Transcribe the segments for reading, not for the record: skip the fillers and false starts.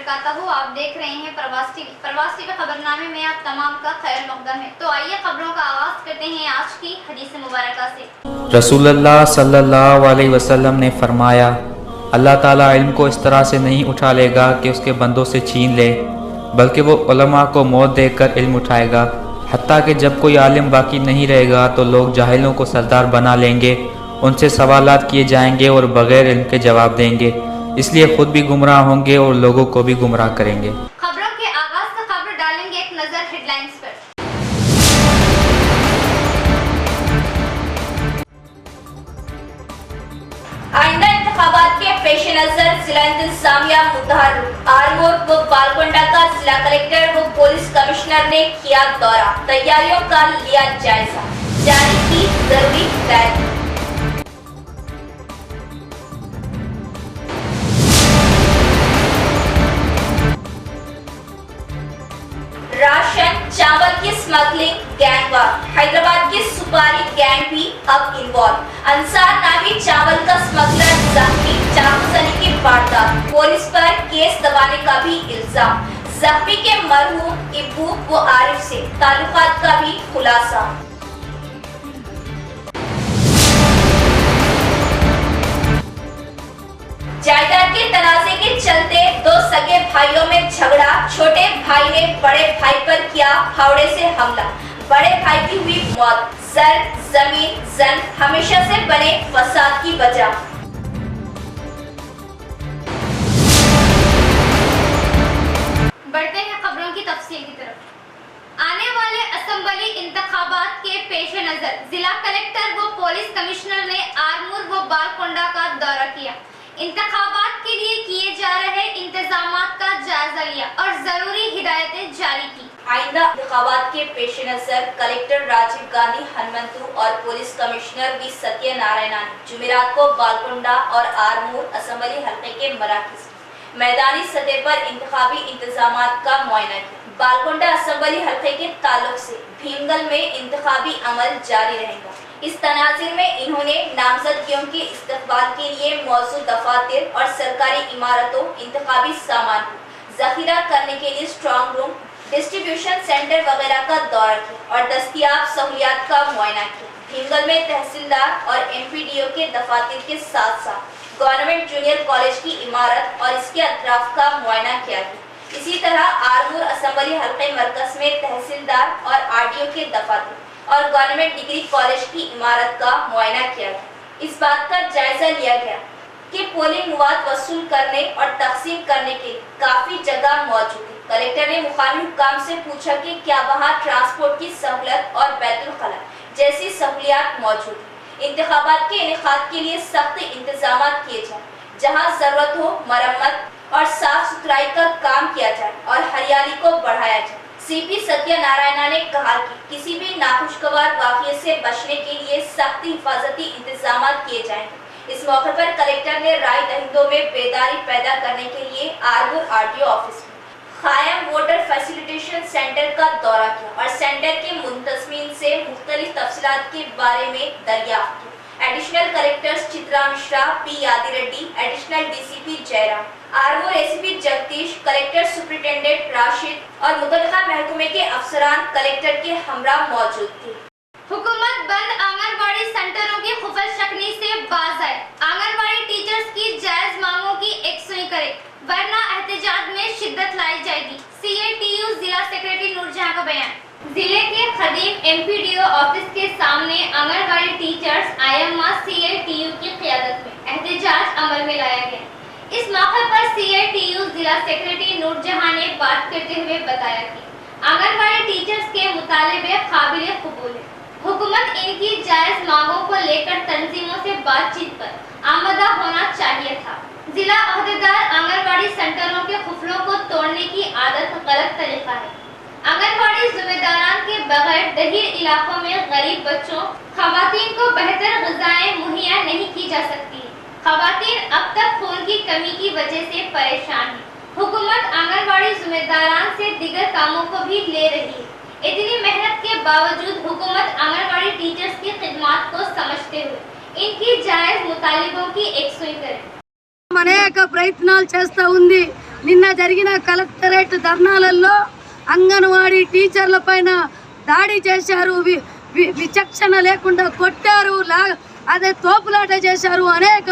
वबरकातहू। आप देख रहे हैं प्रवास टीवी खबरनामे में आप तमाम का खैर मकदम है। तो आइए खबरों का आगाज करते हैं आज की हदीस मुबारका से। रसूलुल्लाह सल्लल्लाहु अलैहि वसल्लम ने फरमाया, अल्लाह ताला इल्म को इस तरह से नहीं उठा लेगा कि उसके बंदों से छीन ले, बल्कि वो उलमा को मौत देकर इल्म उठाएगा। हत्ता कि जब कोई आलिम बाकी नहीं रहेगा तो लोग जाहिलों को सरदार बना लेंगे, उनसे सवालात किए जाएंगे और बग़ैर इल्म के जवाब देंगे, इसलिए खुद भी गुमराह होंगे और लोगों को भी गुमराह करेंगे। खबरों के आगाज से खबर डालेंगे एक नजर हेडलाइंस पर। आइंदा इंतखाबात के पेश नजर जिला इंतजामिया मुतहर्रिक आरमूर व बालकोंडा का जिला कलेक्टर व पुलिस कमिश्नर ने किया दौरा, तैयारियों का लिया जायजा, जारी की जरूरी हिदायत। राशन चावल की स्मगलिंग गैंगवार, हैदराबाद की सुपारी गैंग भी अब इन्वॉल्व। अंसार नामी चावल का स्मगलर जख्मी, चाकूजनी की वारदात, पुलिस पर केस दबाने का भी इल्जाम। जख्मी के मरहूम इब्बू व आरिफ से ताल्लुकात का भी खुलासा। जायदाद के तनाजे के चलते दो सगे भाइयों में झगड़ा, छोटे भाई ने बड़े भाई पर किया फावड़े से हमला, बड़े भाई की हुई मौत। जर जमीन जन हमेशा से बने फसाद की वजह। बढ़ते हैं खबरों की तफसील की तरफ। आने वाले असेंबली इंतखाबात के पेश नजर जिला कलेक्टर व पुलिस कमिश्नर ने आरमूर व बालकोंडा का दौरा किया, इंतखाबात के लिए किए जा रहे इंतजामात का जायजा लिया और जरूरी हिदायतें जारी की। आइंदा इंतखाबात के पेश नजर कलेक्टर राजीव गांधी हनुमंतु और पुलिस कमिश्नर वी सत्यनारायण ने जुमेरात को बालकोंडा और आरमूर असेंबली हल्के के मराकज मैदानी सतह पर इंतखाबी इंतजामात का मुआयना किया। बालकोंडा असेंबली हल्के के ताल्लुक से भीमगल में इंतखाबी अमल जारी रहेगा। इस तनाज़ुर में इन्होंने नामजदगियों के इस्तकबाल के लिए मौजूद दफातर और सरकारी इमारतों, इंतखाबी सामान को जखीरा करने के लिए स्ट्रॉन्ग रूम, डिस्ट्रीब्यूशन सेंटर वगैरह का दौरा किया और दस्तयाब सहूलियात का मुआयना किया। भीमगल में तहसीलदार और एमपीडीओ के दफातर के साथ साथ गवर्नमेंट जूनियर कॉलेज की इमारत और इसके अतराफ का मुआयना किया गया। इसी तरह आरमूर असेंबली हल्के मरकज में तहसीलदार और आरडीओ के दफातर और गवर्नमेंट डिग्री कॉलेज की इमारत का मुआयना किया गया। इस बात का जायजा लिया गया कि पोलिंग मवाद वसूल करने और तकसीम करने के काफी जगह मौजूद है। कलेक्टर ने मुकामी हुक्काम से पूछा कि क्या वहाँ ट्रांसपोर्ट की सहूलत और बैतुल खला जैसी सहूलियात मौजूद है। इंतखाबात के इनेकाद के लिए सख्त इंतजाम किए जाए, जहाँ जरूरत हो मरम्मत और साफ सुथराई का काम किया जाए और हरियाली को बढ़ाया जाए। सीपी सत्यनारायण ने कहा कि किसी भी नाखुशगवार वाक़ये से बचने के लिए सख्त हिफाजती इंतजाम किए जाएंगे। इस मौके पर कलेक्टर ने राय दहिंदों में बेदारी पैदा करने के लिए आरमूर आरटीओ ऑफिस में कायम वोटर फैसिलिटेशन सेंटर का दौरा किया और सेंटर के मुंतजमीन से मुख्तलिफ तफसीलात के बारे में दरियाफ्त की। Additional collectors Chitra Mishra, P Yadi Reddy, additional DCP Jayaram, Armoor ACP Jagdish, collector superintendent Rashid और मुतल्लिका महकमे के अफसरान कलेक्टर के हमरा मौजूद थे। हुकूमत बंद आंगनबाड़ी सेंटरों की खुफल शकनी से बाज आए, आंगनबाड़ी टीचर्स की जायज मांगों की एकसुई करे, वरना एहतजाज में शिद्दत लाई जाएगी। सीएटीयू जिला सेक्रेटरी नूरजहां का बयान। जिले के खदीम एमपीडीओ ऑफिस के सामने आंगनबाड़ी टीचर्स आईएमए सीएटीयू की क़यादत में एहतजाज अमल में लाया गया। इस मौके पर सीएटीयू जिला सेक्रेटरी नूरजहां ने बात करते हुए बताया कि आंगनबाड़ी टीचर्स के मुतालिबे काबिल कबूल है। हुकूमत इनकी जायज मांगों को लेकर तंजीमों से बातचीत पर आमदा होना चाहिए था। जिला अहदेदार आंगनबाड़ी सेंटरों के खुफलों को तोड़ने की आदत गलत तरीका है। आंगनबाड़ी जिम्मेदारान के बगैर दहीर इलाकों में गरीब बच्चों, खवातीन को बेहतर ग़िज़ाएं मुहैया नहीं की जा सकती। खवातीन अब तक खून की कमी की वजह से परेशान हैं। हुकूमत आंगनबाड़ी जिम्मेदारान से दीगर कामों को भी ले रही है। इतनी मेहनत के बावजूद हुकूमत आंगनबाड़ी टीचर्स की खिदमत को समझते हुए इनकी जायज मुतालिबों की एकसुई करे। అనేక ప్రయత్నాలు చేస్తూ ఉంది। నిన్న జరిగిన కలెక్టరేట్ ధర్నాలలో అంగన్వాడీ టీచర్ల పైన దాడి చేశారు, విచక్షణ లేకుండా కొట్టారు, అదే తోపులాట చేశారు. అనేక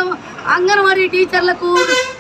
అంగన్వాడీ టీచర్లకు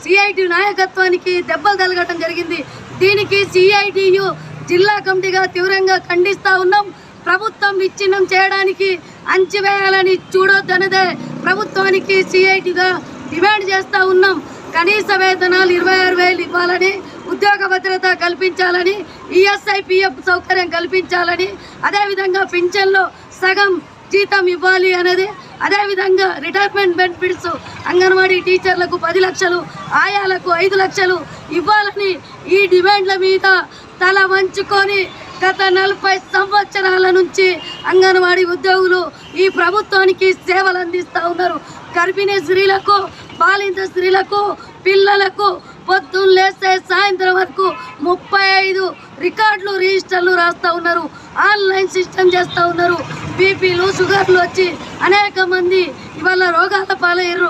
సిఐటి నాయకత్వానికి దెబ్బలు తగలగటం జరిగింది. దీనికి సిఐటియు జిల్లా కమిటీగా తీవ్రంగా ఖండిస్తూ ఉన్నాం. ప్రభుత్వం విచ్ఛిన్నం చేయడానికి అంచివేయాలని చూడొద్దన్నదే ప్రభుత్వానికి సిఐటిగా డిమాండ్ చేస్తూ ఉన్నాం. కనీస వేతనాలు 26,000 ఇవ్వాలని, ఉద్యోగ భద్రత కల్పించాలని, ఈఎస్ఐ పిఎఫ్ సౌకర్యం కల్పించాలని, అదేవిధంగా పింఛన్లో సగం జీతం ఇవ్వాలి అనేది, అదేవిధంగా రిటైర్మెంట్ బెనిఫిట్స్ అంగన్వాడీ టీచర్లకు 10 లక్షలు, ఆయాలకు 5 లక్షలు ఇవ్వాలని ఈ డిమాండ్ల మీద తల వంచుకొని గత 40 సంవత్సరాల నుంచి అంగన్వాడీ ఉద్యోగులు ఈ ప్రభుత్వానికి సేవలు అందిస్తూ ఉన్నారు. గర్భిణీ స్త్రీలకు, బాలింత స్త్రీలకు, పిల్లలకు పొద్దున్న లేస్తే సాయంత్రం వరకు 35 రికార్డులు, రిజిస్టర్లు రాస్తూ ఉన్నారు. ఆన్లైన్ సిస్టమ్ చేస్తూ ఉన్నారు. బీపీలు, షుగర్లు వచ్చి అనేక మంది ఇవాళ రోగాల పాలయ్యారు.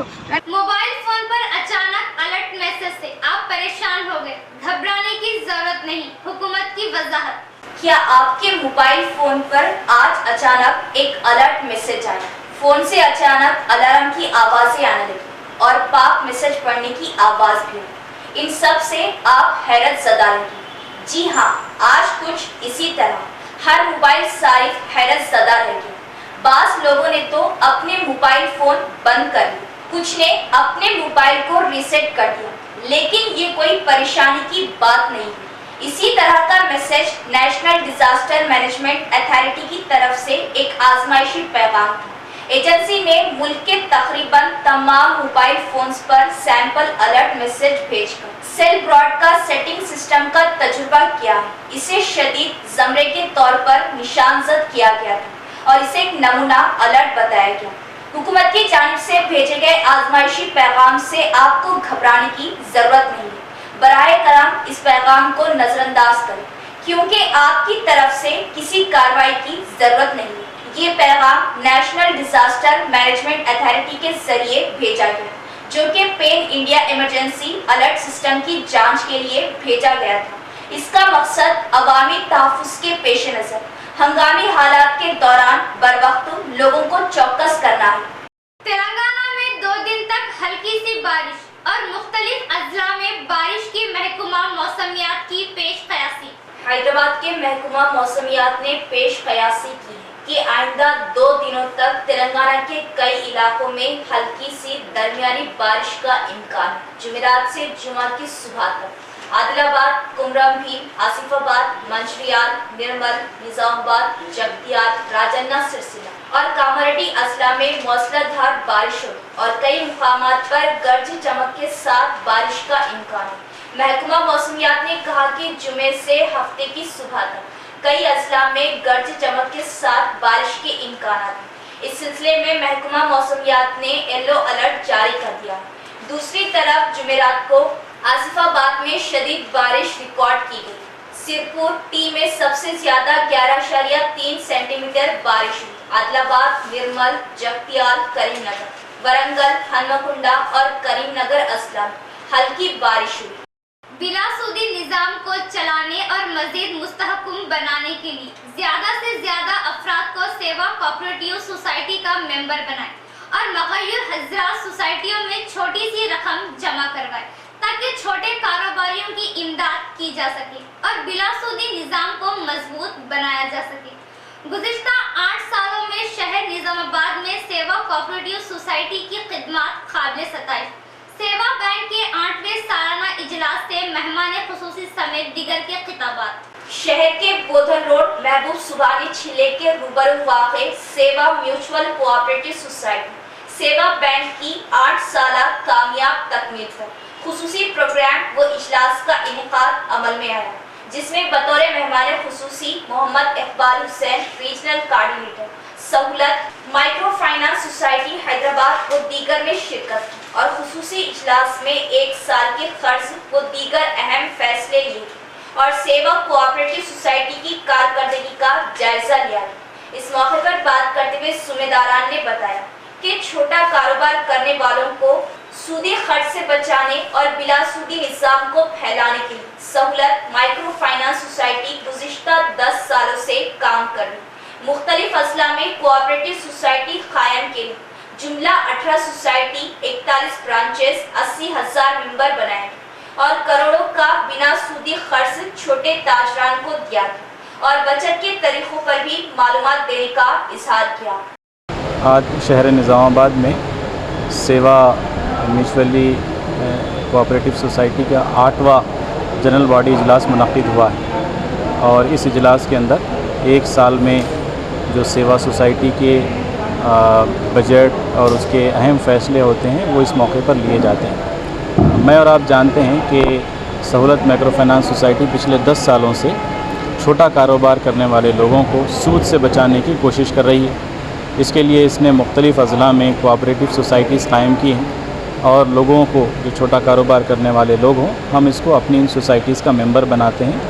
मोबाइल फोन पर अचानक अलर्ट मैसेज से आप परेशान हो गए, घबराने की जरूरत नहीं, हुकूमत की वजाहत। क्या आपके मोबाइल फोन पर आज अचानक एक अलर्ट मैसेज आया? फोन से अचानक अलार्म की आवाजें आने लगी और पाक मैसेज पढ़ने की आवाज भी आई। इन सब से आप हैरत ज़दा रही। जी हाँ, आज कुछ इसी तरह हर मोबाइल सारिफ हैरत ज़दा रह गया। बास लोगों ने तो अपने मोबाइल फोन बंद कर लिए, कुछ ने अपने मोबाइल को रीसेट कर दिया, लेकिन ये कोई परेशानी की बात नहीं है। इसी तरह का message national disaster management authority की तरफ से एक आजमाइशी पैगाम था। एजेंसी ने मुल्क के तकरीबन तमाम मोबाइल फोन्स पर सैंपल अलर्ट मैसेज भेजकर सेल ब्रॉडकास्ट सेटिंग सिस्टम का तजुर्बा किया है। इसे शदीद ज़मरे के तौर पर निशानजद किया गया था और इसे एक नमूना अलर्ट बताया गया। हुकूमत की जानिब से भेजे गए आजमाइशी पैगाम से आपको घबराने की जरूरत नहीं है। बराए करम इस पैगाम को नजरअंदाज करें, क्योंकि आपकी तरफ से किसी कार्रवाई की जरूरत नहीं है। ये पैगाम नेशनल डिजास्टर मैनेजमेंट अथॉरिटी के जरिए भेजा गया, जो कि pen India emergency alert system की जांच के लिए भेजा गया था। इसका मकसद अवामी तहफ़्फ़ुज़ के पेश नज़र हंगामी हालात के दौरान बर वक्त लोगों को चौकस करना है। तेलंगाना में 2 दिन तक हल्की सी बारिश और मुख्तलिफ अजला में बारिश की महकमा मौसमियात की पेश कयासी। हैदराबाद के महकमा मौसमियात ने पेश कयासी की है कि आइंदा 2 दिनों तक तेलंगाना के कई इलाकों में हल्की सी दरमियानी बारिश का इम्कान है। जुमेरात से जुमा की सुबह तक आदिलाबाद, कुमरम भीम, आसिफाबाद, मंचिरियाल, निर्मल, निजामाबाद, जगतियाल, राजन्ना सिरसिला और कामारेड्डी अजला में मौसलाधार बारिश हुई और कई मुकामात पर गरज चमक के साथ बारिश का इम्कान है। महकमा मौसमियात ने कहा कि जुमे से हफ्ते की सुबह तक कई अजला में गरज चमक के साथ बारिश के इम्कान हैं। इस सिलसिले में महकमा मौसमियात ने येलो अलर्ट जारी कर दिया है। दूसरी तरफ जुमेरात को आसिफाबाद में शदीद बारिश रिकॉर्ड की गई। सिरपुर टी में सबसे ज्यादा 11.3 सेंटीमीटर बारिश हुई। आदिलाबाद, निर्मल, जगतियाल, करीमनगर, वरंगल, हनुमकुंडा और करीमनगर अजला में हल्की बारिश हुई। बिलासुदी निज़ाम को चलाने और मजीद मुस्तहकम बनाने के लिए ज्यादा से ज्यादा अफराद को सेवा कोऑपरेटिव सोसाइटी का मेंबर बनाएं और मग़य्युर हज़रात सोसाइटियों में छोटी सी रकम जमा करवाएं, ताकि छोटे कारोबारियों की इमदाद की जा सके और बिलासुदी निज़ाम को मजबूत बनाया जा सके। गुज़िश्ता 8 सालों में शहर निज़ामाबाद में सेवा कोऑपरेटिव सोसाइटी की खिदमत काबिल सताइश। सेवा बैंक के 8वें सालाना इजलास से मेहमान खुसूसी समेत दीगर के खिताबात। शहर के बोधन रोड महबूब सुबानी छिले के रूबरू वाक़े सेवा म्यूचुअल कोऑपरेटिव सोसाइटी सेवा बैंक की 8 साला कामयाब तकमील पर खुसूसी प्रोग्राम व इजलास का इनेकाद अमल में आया, जिसमें बतौर मेहमान खुसूसी मोहम्मद इकबाल हुसैन रीजनल कोऑर्डिनेटर सहूलत माइक्रो फाइनेंस सोसाइटी हैदराबाद व दीगर ने शिरकत की और खुसूसी इजलास में 1 साल के कर्ज व दीगर अहम फैसले लिए और सेवा कोऑपरेटिव सोसाइटी की कारकर्दगी का जायजा लिया। इस मौके पर बात करते हुए सुमेदारान ने बताया कि छोटा कारोबार करने वालों को सूदी खर्च से बचाने और बिला सूदी निज़ाम को फैलाने के लिए सहूलत माइक्रो फाइनेंस सोसाइटी गुज़िश्ता 10 सालों से काम कर रही। मुख्तलिफ अजला में कोऑपरेटिव सोसाइटी कायम के लिए जुमला 18 सोसाइटी, 41 ब्रांचेस, 80,000 मेंबर बनाए और करोड़ों का बिना सूदी खर्च छोटे ताजरान को दिया और बचत के तरीकों पर भी मालूमात देने का इजहार किया। आज शहर निज़ामाबाद में सेवा म्यूचुअली कोऑपरेटिव सोसाइटी का 8वां जनरल बॉडी इजलास मुनक़िद हुआ है और इस इजलास के अंदर एक साल में जो सेवा सोसाइटी के बजट और उसके अहम फ़ैसले होते हैं वो इस मौके पर लिए जाते हैं। मैं और आप जानते हैं कि सहूलत माइक्रो फाइनेंस सोसाइटी पिछले 10 सालों से छोटा कारोबार करने वाले लोगों को सूद से बचाने की कोशिश कर रही है। इसके लिए इसने मुख्तलिफ़ अज़ला में कोऑपरेटिव सोसाइटीज़ कायम की हैं और लोगों को जो छोटा कारोबार करने वाले लोग हों हम इसको अपनी इन सोसाइटीज़ का मेंबर बनाते हैं,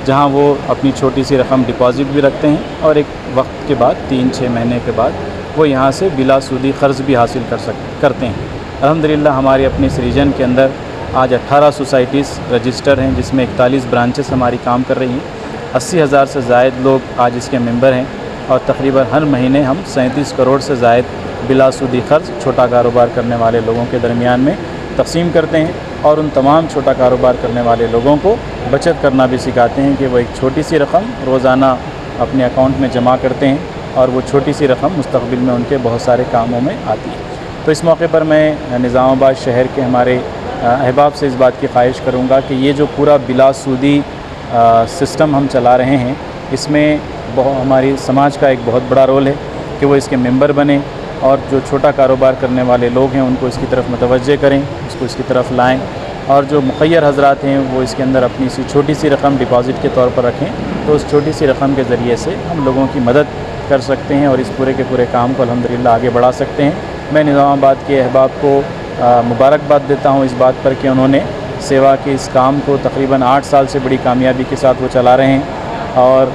जहां वो अपनी छोटी सी रकम डिपॉज़िट भी रखते हैं और एक वक्त के बाद 3-6 महीने के बाद वो यहाँ से बिला सूदी क़र्ज़ भी हासिल करते हैं। अल्हम्दुलिल्लाह हमारी अपनी इस रीजन के अंदर आज 18 सोसाइटीज़ रजिस्टर हैं जिसमें 41 ब्रांचेस हमारी काम कर रही हैं। 80,000 से ज़ायद लोग आज इसके मेंबर हैं और तकरीबन हर महीने हम 37 करोड़ से ज़ायद बिला सूदी ख़र्च छोटा कारोबार करने वाले लोगों के दरमियान में तकसीम करते हैं और उन तमाम छोटा कारोबार करने वाले लोगों को बचत करना भी सिखाते हैं कि वो एक छोटी सी रकम रोज़ाना अपने अकाउंट में जमा करते हैं और वो छोटी सी रकम मुस्तक़बिल में उनके बहुत सारे कामों में आती है। तो इस मौके पर मैं निज़ामाबाद शहर के हमारे अहबाब से इस बात की ख्वाहिश करूँगा कि ये जो पूरा बिला सूदी सिस्टम हम चला रहे हैं इसमें हमारी समाज का एक बहुत बड़ा रोल है कि वो इसके मेंबर बने और जो छोटा कारोबार करने वाले लोग हैं उनको इसकी तरफ मुतवज्जे करें, उसको इसकी तरफ लाएं और जो मुखय्यर हज़रात हैं वो इसके अंदर अपनी सी छोटी सी रकम डिपॉज़िट के तौर पर रखें तो उस छोटी सी रकम के ज़रिए से हम लोगों की मदद कर सकते हैं और इस पूरे के पूरे काम को अल्हम्दुलिल्लाह आगे बढ़ा सकते हैं। मैं निज़ामाबाद के अहबाब को मुबारकबाद देता हूँ इस बात पर कि उन्होंने सेवा के इस काम को तकरीबन 8 साल से बड़ी कामयाबी के साथ वो चला रहे हैं और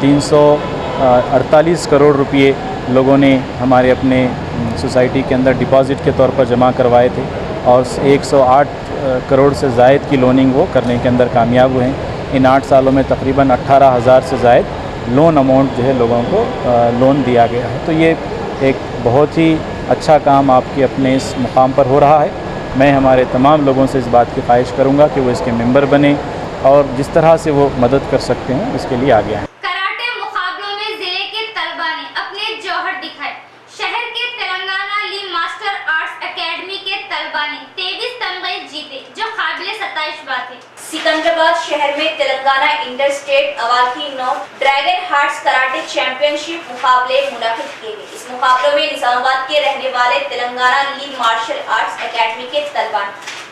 348 करोड़ रुपये लोगों ने हमारे अपने सोसाइटी के अंदर डिपॉज़िट के तौर पर जमा करवाए थे और 108 करोड़ से ज़ायद की लोनिंग वो करने के अंदर कामयाब हुए हैं। इन 8 सालों में तकरीबन 18,000 से ज़ायद लोन अमाउंट जो है लोगों को लोन दिया गया है। तो ये एक बहुत ही अच्छा काम आपके अपने इस मुकाम पर हो रहा है। मैं हमारे तमाम लोगों से इस बात की ख्वाहिश करूँगा कि वो इसके मेंबर बने और जिस तरह से वो मदद कर सकते हैं इसके लिए आगे आएँ। कराटे मुकाबलों में जिले के तलबा ने अपने जौहर दिखाए। शहर के तेलंगाना ली मास्टर आर्ट्स एकेडमी के तलबा ने 23 तमगे जीते जो काबिल सताइश बात है। सिकंदराबाद शहर में तेलंगाना इंटर स्टेट अवाखी नौ ड्रैगन हार्ट्स कराटे चैंपियनशिप मुकाबले मुनक़िद किए गए। इस मुकाबलों में निजामाबाद के रहने वाले तेलंगाना ली मार्शल आर्ट्स एकेडमी के तलबा ने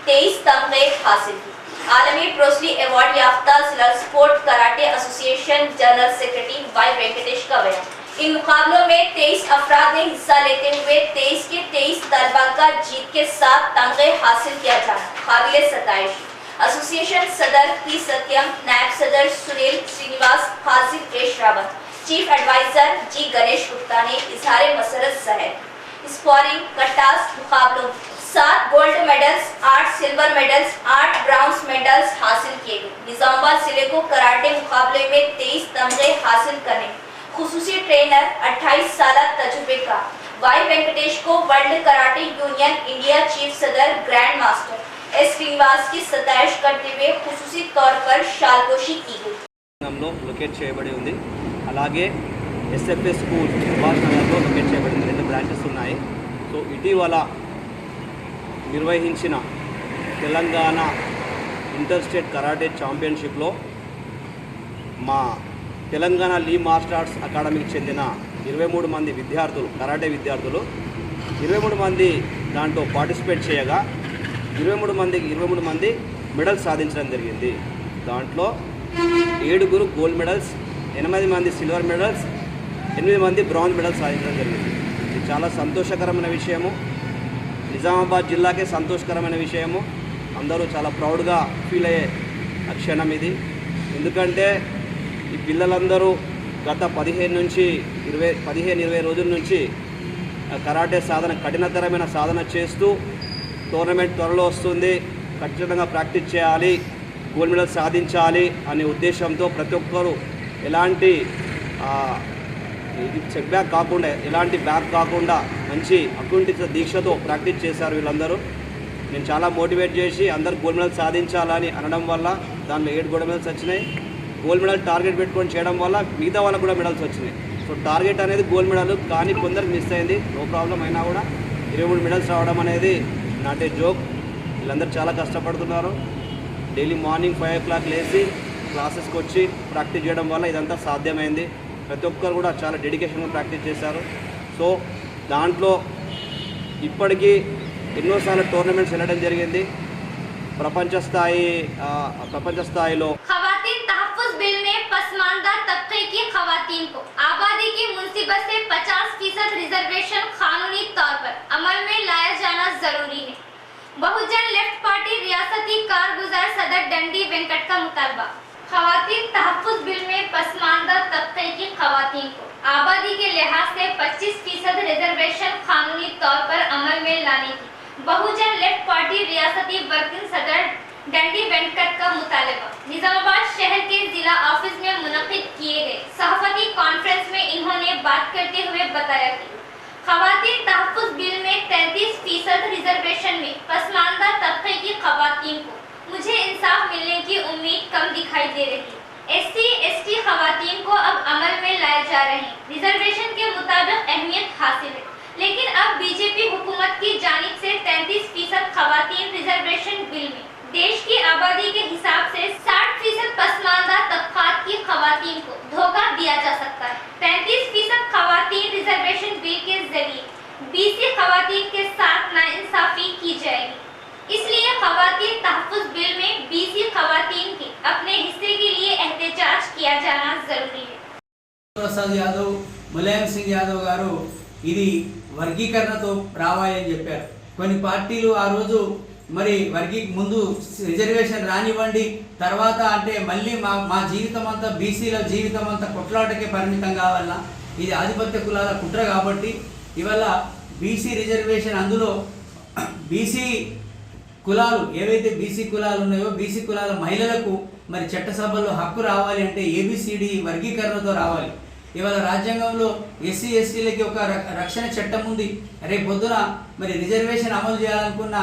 23 तमगे हासिल किए। आलमी प्रोस्ली अवार्ड याफ्ता जिला sport karate association general secretary Y Venkatesh का बयान। इन मुकाबलों में 23 अफराद ने हिस्सा लेते हुए 23 के 23 तलबा का जीत के साथ तमगे हासिल किया जाना काबिल सताइश। एसोसिएशन सदर पी सत्यम, नायब सदर सुनील श्रीनिवास, हाजिर एश Rawat, chief adviser G Ganesh Gupta ने इजहार मसरत ज़ाहिर। स्कोरिंग कटास मुकाबलों 7 gold medals, 8 silver medals, 8 bronze medals हासिल किए गए। निजामाबाद जिले को कराटे मुकाबले में 23 तमगे हासिल करने खुसूसी ट्रेनर 28 साल तजुर्बे का वाई वेंकटेश को world karate union India chief सदर ग्रैंड मास्टर एस श्रीनिवास की सताइश करते हुए खुसूसी तौर पर शालपोशी की गई। లొకేట్ చేయబడి ఉంది। అలాగే ఎస్ఎఫ్ఎస్ స్కూల్ సుభాష్ నగర్లో లొకేట్ చేయబడింది। 2 బ్రాంచెస్ ఉన్నాయి। సో ఇటీవల నిర్వహించిన తెలంగాణ ఇంటర్ స్టేట్ కరాటే ఛాంపియన్షిప్లో మా తెలంగాణ లీ మార్షల్ ఆర్ట్స్ అకాడమీకి చెందిన 23 మంది విద్యార్థులు కరాటే విద్యార్థులు 23 మంది దాంట్లో పార్టిసిపేట్ చేయగా 23 మంది మెడల్స్ సాధించడం జరిగింది। దాంట్లో 7 గోల్డ్ మెడల్స్, 8 మంది సిల్వర్ మెడల్స్, 8 మంది బ్రాంజ్ మెడల్స్ సాధించడం జరిగింది। ఇది చాలా సంతోషకరమైన విషయము, నిజామాబాద్ జిల్లాకే సంతోషకరమైన విషయము। అందరూ చాలా ప్రౌడ్గా ఫీల్ అయ్యే క్షణం ఇది। ఎందుకంటే ఈ పిల్లలందరూ గత 15-20 రోజుల నుంచి కరాటే సాధన కఠినతరమైన సాధన చేస్తూ టోర్నమెంట్ త్వరలో వస్తుంది, ఖచ్చితంగా ప్రాక్టీస్ చేయాలి, గోల్డ్ మెడల్ సాధించాలి అనే ఉద్దేశంతో ప్రతి ఒక్కరూ ఎలాంటి ఇది చెక్ బ్యాక్ కాకుండా, ఎలాంటి బ్యాక్ కాకుండా మంచి అకుంఠిత దీక్షతో ప్రాక్టీస్ చేశారు వీళ్ళందరూ. నేను చాలా మోటివేట్ చేసి అందరు గోల్డ్ మెడల్ సాధించాలని అనడం వల్ల దాంట్లో 7 గోల్డ్ మెడల్స్ వచ్చినాయి. గోల్డ్ మెడల్ టార్గెట్ పెట్టుకొని చేయడం వల్ల మిగతా వాళ్ళకు కూడా మెడల్స్ వచ్చినాయి. సో టార్గెట్ అనేది గోల్డ్ మెడల్, కానీ కొందరికి మిస్ అయింది. నో ప్రాబ్లం, అయినా కూడా 23 మెడల్స్ రావడం అనేది నాట్ ఏ జోక్. వీళ్ళందరూ చాలా కష్టపడుతున్నారు. డైలీ మార్నింగ్ 5 o'clock లేచి క్లాసెస్కి వచ్చి ప్రాక్టీస్ చేయడం వల్ల ఇదంతా సాధ్యమైంది. ప్రతి ఒక్కరు కూడా చాలా డెడికేషన్గా ప్రాక్టీస్ చేశారు. సో దాంట్లో ఇప్పటికీ ఎన్నోసార్లు టోర్నమెంట్స్ వెళ్ళడం జరిగింది. ప్రపంచ స్థాయిలో खवातीन तहफ़्फ़ुज़ बिल में पसमानदा तबके की खवातीन को आबादी की मुसीबत से 50% रिजर्वेशन कानूनी तौर पर अमल में लाया जाना जरूरी है। बहुजन लेफ्ट पार्टी रियासती कारगुजार सदर डंडी वेंकट का मुतालबा। खवातीन तहफ़्फ़ुज़ बिल में पसमानदा तबके की खवातीन को आबादी के लिहाज से 25% रिजर्वेशन कानूनी तौर पर अमल में लाने की बहुजन लेफ्ट पार्टी रियासती वर्किंग सदर डंडी वेंकट का मुतालबा। निजामाबाद शहर के जिला ऑफिस में मुनक़िद किए गए सहाफ़ती कॉन्फ्रेंस में इन्होंने बात करते हुए बताया कि खवातीन तहफ़्फ़ुज़ बिल में 33% रिजर्वेशन में पसमानदा तबके की खवातीन को मुझे इंसाफ मिलने की उम्मीद कम दिखाई दे रही है। SC/ST खवातीन को अब अमल में लाए जा रहे हैं। रिजर्वेशन के मुताबिक अहमियत हासिल है, लेकिन अब बीजेपी हुकूमत की जानिब से 33% खवातीन रिजर्वेशन बिल में देश की आबादी के हिसाब से 60% पसमानदा तबकात की खवातीन को धोखा दिया जा सकता है। 35% खवातीन रिजर्वेशन बिल के जरिए BC खवातीन के साथ नाइंसाफी की जाएगी। इसलिए खवातीन तहफ़्फ़ुज़ बिल में BC खवातीन के अपने हिस्से के लिए एहतजाज किया जाना जरूरी है। ప్రసాద్ యాదవ్, ములాయం సింగ్ యాదవ్ గారు ఇది వర్గీకరణతో రావాలి అని చెప్పారు. కొన్ని పార్టీలు ఆ రోజు మరి ముందు రిజర్వేషన్ రానివ్వండి, తర్వాత అంటే మళ్ళీ మా జీవితం అంతా బీసీల జీవితం అంతా కొట్లాటకే పరిమితం కావాలన్నా, ఇది ఆధిపత్య కులాల కుట్ర. కాబట్టి ఇవాళ బీసీ రిజర్వేషన్, అందులో బీసీ కులాలు ఏవైతే బీసీ కులాలు ఉన్నాయో బీసీ కులాల మహిళలకు మరి చట్టసభల్లో హక్కు రావాలి అంటే ABCD వర్గీకరణతో రావాలి. ఇవాళ రాజ్యాంగంలో SC/STలకి ఒక రక్షణ చట్టం ఉంది. రేపు పొద్దున మరి రిజర్వేషన్ అమలు చేయాలనుకున్న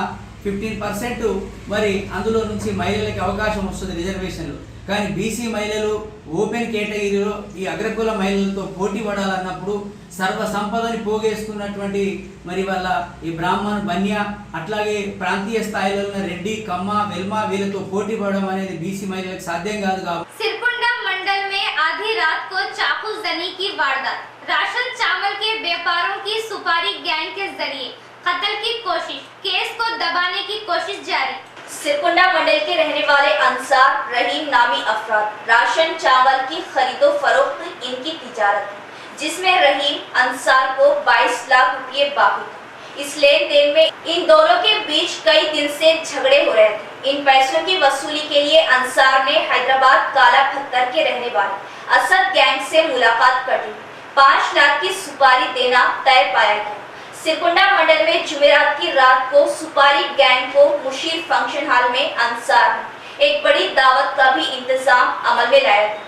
15% మరి అందులో నుంచి మహిళలకి అవకాశం వస్తుంది రిజర్వేషన్లు. కానీ బీసీ మహిళలు ఓపెన్ కేటగిరీలో ఈ అగ్రకుల మహిళలతో పోటీ పడాలన్నప్పుడు సర్వ సంపదని పోగేసుకున్నటువంటి మరి వాళ్ళ ఈ బ్రాహ్మణ్, బన్య, అట్లాగే ప్రాంతీయ స్థాయిలో ఉన్న రెడ్డి, కమ్మ, వెల్మ వీళ్ళతో పోటీ పడడం అనేది బీసీ మహిళలకు సాధ్యం కాదు. కాబట్టి सिरकुंडा मंडल में आधी रात को चाकू जनी की वारदात। राशन चावल के व्यापारों की सुपारी गैंग के जरिए कत्ल की कोशिश, केस को दबाने की कोशिश जारी। सिरकुंडा मंडल के रहने वाले अंसार रहीम नामी अफराद राशन चावल की खरीदो फरोख्त इनकी तिजारत है, जिसमें रहीम अंसार को 22 लाख रुपये बाकी थे। इस लेन देन में इन दोनों के बीच कई दिन से झगड़े हो रहे थे। इन पैसों की वसूली के लिए अंसार ने हैदराबाद काला पत्थर के रहने वाले असद गैंग से मुलाकात कर ली। 5 लाख की सुपारी देना तय पाया गया। सिरकुंडा मंडल में जुमेरात की रात को सुपारी गैंग को मुशीर फंक्शन हॉल में अंसार ने एक बड़ी दावत का भी इंतजाम अमल में लाया था।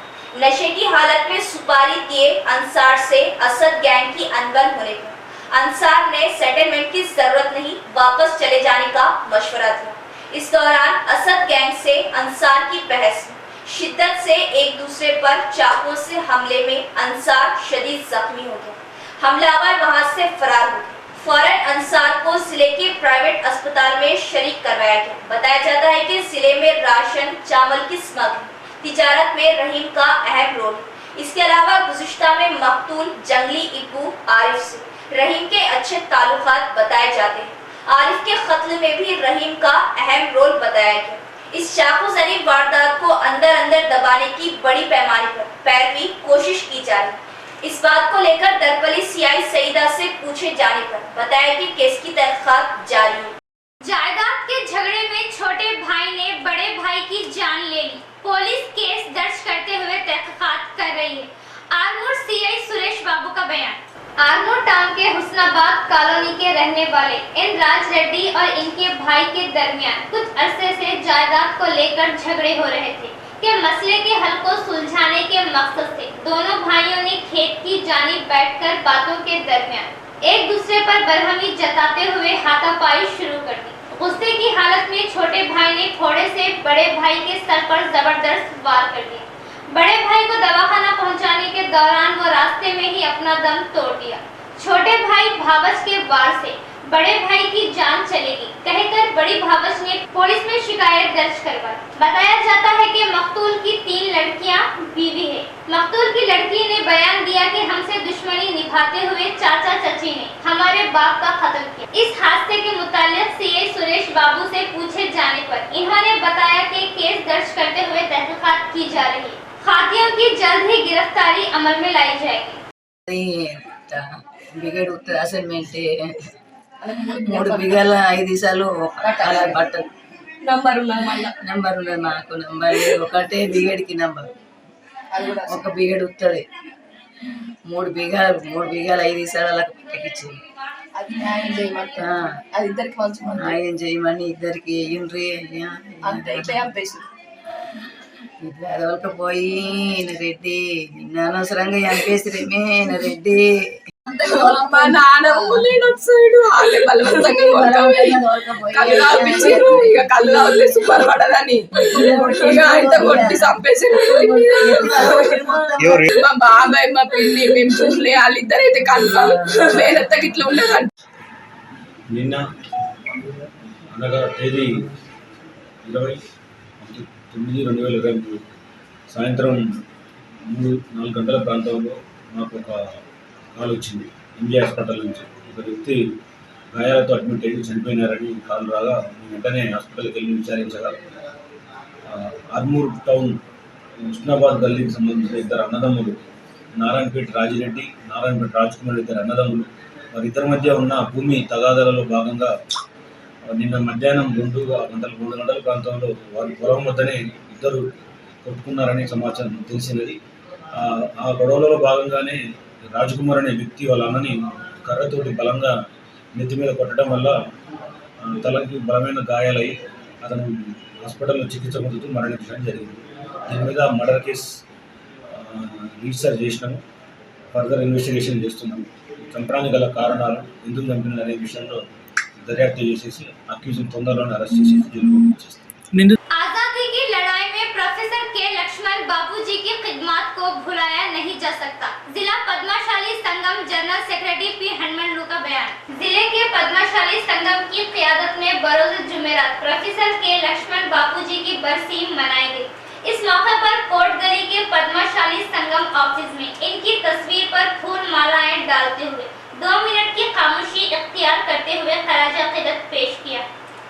नशे की हालत में सुपारी दिए अंसार से असद गैंग की अनबन होने पर अंसार ने सेटलमेंट की जरूरत नहीं, वापस चले जाने का मशवरा दिया। इस दौरान असद गैंग से अंसार की बहस में शिद्दत से एक दूसरे पर चाकुओं से हमले में अंसार शदीद जख्मी हो गया। हमलावर वहां से फरार हो गए। फौरन अंसार को जिले के प्राइवेट अस्पताल में शरीक करवाया गया। बताया जाता है कि जिले में राशन चावल की स्मगलिंग तिजारत में रहीम का अहम रोल है। इसके अलावा गुज़िश्ता में मकतूल जंगली इब्बू आरिफ से रहीम के अच्छे ताल्लुकात बताए जाते हैं। आरिफ के कत्ल में भी रहीम का अहम रोल बताया गया। इस चाकू जनी वारदात को अंदर अंदर दबाने की बड़ी पैमाने पर पैरवी कोशिश की जा रही है। इस बात को लेकर दरपली CI सईदा से पूछे जाने पर बताया कि केस की तहकीकात जारी है। जायदाद के झगड़े में छोटे भाई ने बड़े भाई की जान ले ली। पुलिस केस दर्ज करते हुए तहकीकात कर रही है। आरमूर CI सुरेश बाबू का बयान। आरमूर टाउन के हुस्नाबाद कॉलोनी के रहने वाले इन राज रेड्डी और इनके भाई के दरमियान कुछ अरसे से जायदाद को लेकर झगड़े हो रहे थे कि मसले के हल को सुलझाने के मकसद से दोनों भाइयों ने खेत की जानिब बैठकर बातों के दरमियान एक दूसरे पर बरहमी जताते हुए हाथापाई शुरू कर दी। गुस्से की हालत में छोटे भाई ने थोड़े से बड़े भाई के सर पर जबरदस्त वार कर दिया। बड़े भाई को दवाखाना पहुंचाने के दौरान वो रास्ते में ही अपना दम तोड़ दिया। छोटे भाई भावच के वार से बड़े भाई की जान चलेगी कहकर बड़ी भावच ने पुलिस में शिकायत दर्ज करवाई। बताया जाता है कि मकतूल की 3 लड़कियां बीवी है। मकतूल की लड़की ने बयान दिया कि हमसे दुश्मनी निभाते हुए चाचा चाची ने हमारे बाप का कत्ल किया। इस हादसे के मुताल्लिक सीए सुरेश बाबू से पूछे जाने पर इन्होंने बताया कि केस दर्ज करते हुए तहकीकात की जा रही है। खातियों की जल्द ही गिरफ्तारी अमल में लाई जाएगी। బిగేడు ఉత్తర అసైన్మెంట్ 3 బిగల 5 దిశాలు అలా బట్టలు నంబర్ ఉన్నది నాకు నంబర్ ఒకటే బిగేడికి నంబర్ ఒక బిగేడు ఉత్తది 3 బిగల 5 దిశాలు అలా పెట్టించింది అది న్యాయం చేయమని ఇద్దరికి అయ్యిండ్రి ఇట్లా అదవలకపోయి రెడ్డి నిన్న అనవసరంగా చంపేసిరేమే రెడ్డి మా నాన్న ఊళ్ళో సైడు వాళ్ళే బలవంతంగా కళ్ళు ఆపించారు. ఇక కళ్ళు ఆపితే సూపర్ పడదని ఇక ఆయన కొట్టి చంపేసారు. మా బాబాయ్ మా పిన్ని మేము చూడలే వాళ్ళిద్దరైతే కన్ఫర్మ్ వేరెత్తకి ఇట్లా ఉండేదంట. నిన్న అనగా తేదీ 20/9/2023 సాయంత్రం 3-4 గంటల ప్రాంతంలో నాకు ఒక కాల్ వచ్చింది. ఎంజీ హాస్పిటల్ నుంచి ఒక వ్యక్తి గాయాలతో అడ్మిట్ అయ్యి చనిపోయినారని కాల్ రాగా వెంటనే హాస్పిటల్కి వెళ్ళి విచారించగా ఆర్మూర్ టౌన్ హుస్నాబాద్ గల్లీకి సంబంధించిన 2 అన్నదమ్ములు నారాయణపేట రాజిరెడ్డి, నారాయణపేట రాజ్కుమార్ 2 అన్నదమ్ములు వారిద్దరి మధ్య ఉన్న భూమి తగాదాలలో భాగంగా నిన్న మధ్యాహ్నం 2 గంటల ప్రాంతంలో వారి పొలం వద్దనే ఇద్దరు కొట్టుకున్నారని సమాచారం తెలిసినది. ఆ గొడవలలో భాగంగానే రాజ్కుమార్ అనే వ్యక్తి వాళ్ళ అన్నని కర్రతోటి బలంగా నెత్తి మీద కొట్టడం వల్ల తలకి బలమైన గాయాలై అతను హాస్పిటల్లో చికిత్స పొందుతూ మరణించడం జరిగింది. దీని మీద మర్డర్ కేసు రిజిస్టర్ చేసినాము. ఫర్దర్ ఇన్వెస్టిగేషన్ చేస్తున్నాము. చంపడానికి గల కారణాలు, ఎందుకు చంపిన అనే విషయంలో దర్యాప్తు చేసేసి అక్యూజ్ని తొందరలోనే అరెస్ట్ చేసి జైలుకు పంపించేస్తాం. आजादी की लड़ाई में प्रोफेसर के लक्ष्मण बापूजी की खिदमत को भुलाया नहीं जा सकता। जिला पद्मशाली संगम जनरल सेक्रेटरी पी हनुमंडलू का बयान। जिले के पद्मशाली संगम की क़यादत में बरोज जुमेरात प्रोफेसर के लक्ष्मण बापूजी की बरसी मनाई गई। इस मौके पर कोट गली के पद्मशाली संगम ऑफिस में इनकी तस्वीर पर फूल मालाएं डालते हुए 2 मिनट की खामोशी इख्तियार करते हुए खराज अकीदत पेश किया।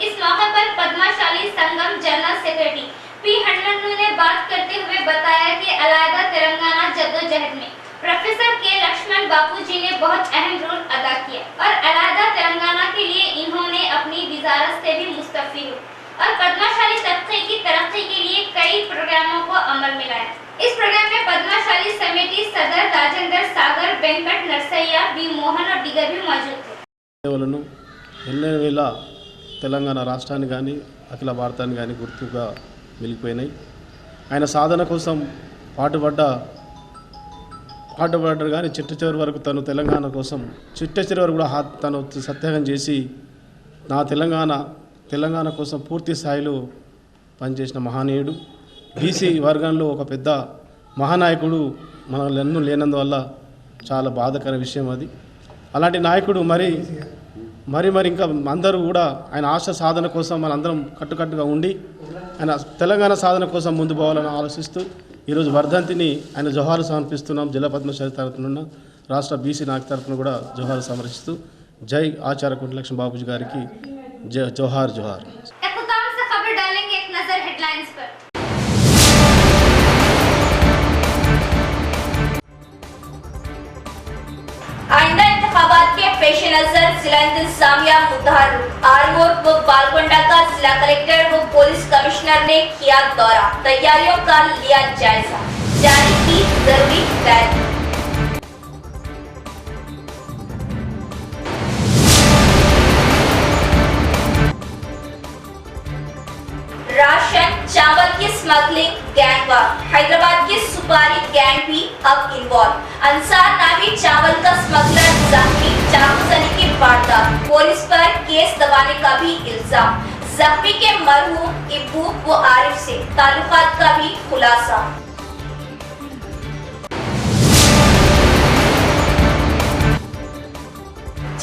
इस मौके पर पद्मशाली संगम जनरल सेक्रेटरी पी हनुमंडलू ने बात करते हुए बताया कि अलहदा तेलंगाना जद्दोजहद में प्रोफेसर के लक्ष्मण बापूजी ने बहुत अहम रोल अदा किया और अलहदा तेलंगाना के लिए इन्होंने अपनी वजारत से भी मुस्तफी हुई और पद्मशाली तबके की तरक्की के लिए कई प्रोग्रामों को अमल में लाया। इस प्रोग्राम में पद्मशाली समिति सदर राजेंद्र सागर, वेंकट नरसैया, बी मोहन और दीगर भी मौजूद थे। తెలంగాణ రాష్ట్రాన్ని కానీ అఖిల భారతాన్ని కానీ గుర్తుగా మిగిలిపోయినాయి. ఆయన సాధన కోసం పాటుపడ్డారు కానీ చిట్ట చివరి వరకు తను తెలంగాణ కోసం చిట్ట చివరి వరకు కూడా తను సత్యాగం చేసి నా తెలంగాణ కోసం పూర్తి స్థాయిలో పనిచేసిన మహనీయుడు. బీసీ వర్గంలో ఒక పెద్ద మహానాయకుడు మనల్ని లేనందువల్ల చాలా బాధాకర విషయం అది. అలాంటి నాయకుడు మరి ఇంకా అందరూ కూడా ఆయన ఆశ సాధన కోసం మనందరం కట్టుకట్టుగా ఉండి ఆయన తెలంగాణ సాధన కోసం ముందు పోవాలని ఆలోచిస్తూ ఈరోజు వర్ధంతిని ఆయన జోహారు సమర్పిస్తున్నాం. జిల్లా పద్మశాలి తరఫున రాష్ట్ర బీసీ నాయకు తరఫున కూడా జోహారు సమర్పిస్తూ జై ఆచార్య కుంట్ల లక్ష్మణ బాబూజీ గారికి జోహార్ జోహార్. आइंदा इंतखाबात के पेश नजर जिला इंतजामिया मुतहर आरमूर व बालकोंडा का जिला कलेक्टर व पुलिस कमिश्नर ने किया दौरा, तैयारियों का लिया जायजा, जारी की जरूरी हिदायत। चावल की स्मगलिंग गैंग वार, हैदराबाद की सुपारी गैंग भी अब इन्वॉल्व। अंसार नामी चावल का स्मगलर जख्मी, चाकूजनी की वारदात, पुलिस पर केस दबाने का भी इल्जाम। जख्मी के मरहूम इब्बू व आरिफ से ताल्लुकात का भी खुलासा।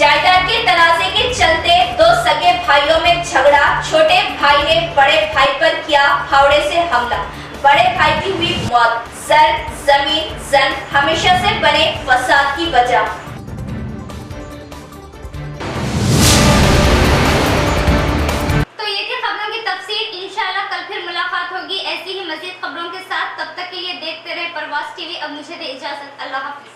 जायदाद के तनाजे के चलते दो सगे भाइयों में झगड़ा, छोटे भाई ने बड़े भाई पर किया फावड़े से हमला, बड़े भाई की हुई मौत। जर, जमीन, जंग हमेशा से बने फसाद की वजह। तो ये थी खबरों की तफसीर। इंशाल्लाह कल फिर मुलाकात होगी ऐसी ही मजीद खबरों के साथ। तब तक के लिए देखते रहे परवास टीवी। अब मुझे दे इजाजत। अल्लाह हाफिज।